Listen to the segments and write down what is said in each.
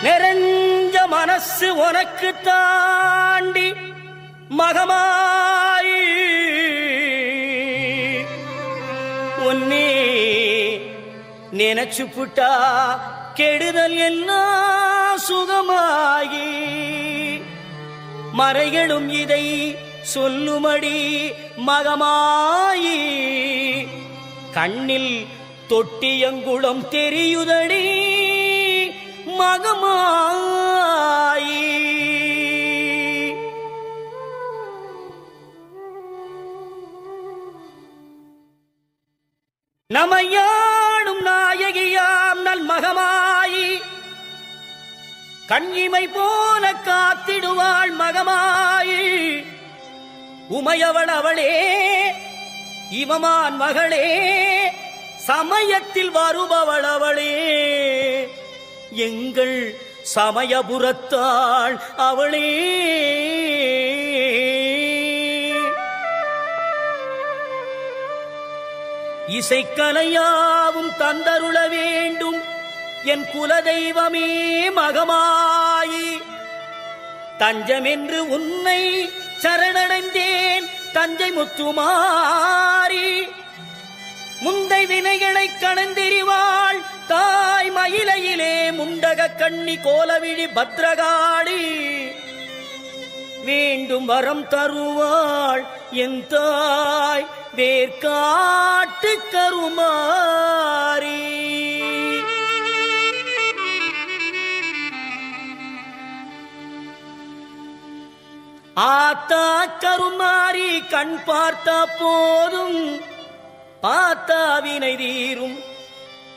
நிறைஞ்ச மனசு உனக்கு தாண்டி மகமாயி உன்னே நினைச்சு புட்டா கெடுதல் எல்லாம் சுகமாகி மறைகளும் இதை சொல்லுமடி மகமாயி கண்ணில் தொட்டியங்குளம் தெரியுதடி மகமாயி நமையாடும் நாயகியாம் நல் மகமாயி கண்ணிமை போல காத்திடுவாள் மகமாயி உமையவள் அவளே இவமான் மகளே சமயத்தில் வருபவள் அவளே எங்கள் சமயபுரத்தாள் அவளே இசைக்கலையாவும் தந்தருள வேண்டும் என் குலதெய்வமே மகமாயி தஞ்சமென்று உன்னை சரணடைந்தேன் தஞ்சை முத்துமாரி முந்தை வினைகளை கடந்தெறிவாள் தாய் மயிலையிலே முண்டக கண்ணி கோலவிழி பத்ரகாளி வேண்டும் வரம் தருவாள் என் தாய் வேர்காட்டு கருமாரி ஆத்தா கருமாரி கண் பார்த்தா போதும் பார்த்தா வினை தீரும்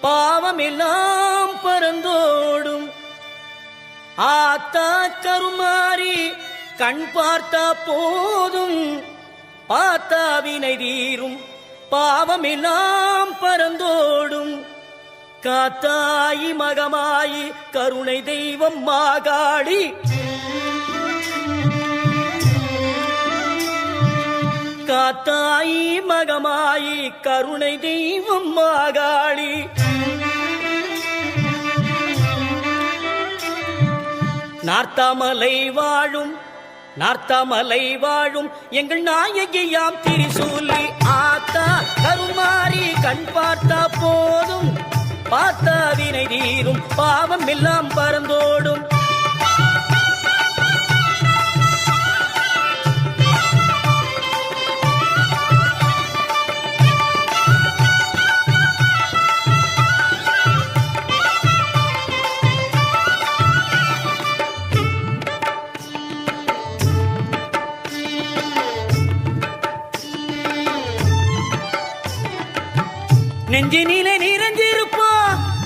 பாவம் எல்லாம் பறந்தோடும் ஆத்தா கருமாரி கண் பார்த்தா போதும் பார்த்தா வினை தீரும் பாவம் எல்லாம் பறந்தோடும் காத்தாயி மகமாயி கருணை தெய்வம் மாகாளி காத்தாயி மகமாயி கருணை தெய்வம் மாகாளி நார்த்தாமலை வாழும் எங்கள் நாயகியாம் திரிசூலி ஆத்தா கருமாரி கண் பார்த்தா போதும் பார்த்தா வினை தீரும் பாவம் எல்லாம் பறந்தோடும் நெஞ்சினிலே நிறைஞ்சிருப்பா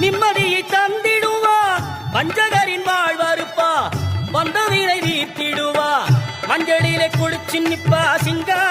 நிம்மதியை தந்திடுவா பஞ்சகரின் வாழ்வறுப்பா வந்த வீரை வீர்த்திடுவா மஞ்சளிலே குளிச்சு நிப்பா சிங்கா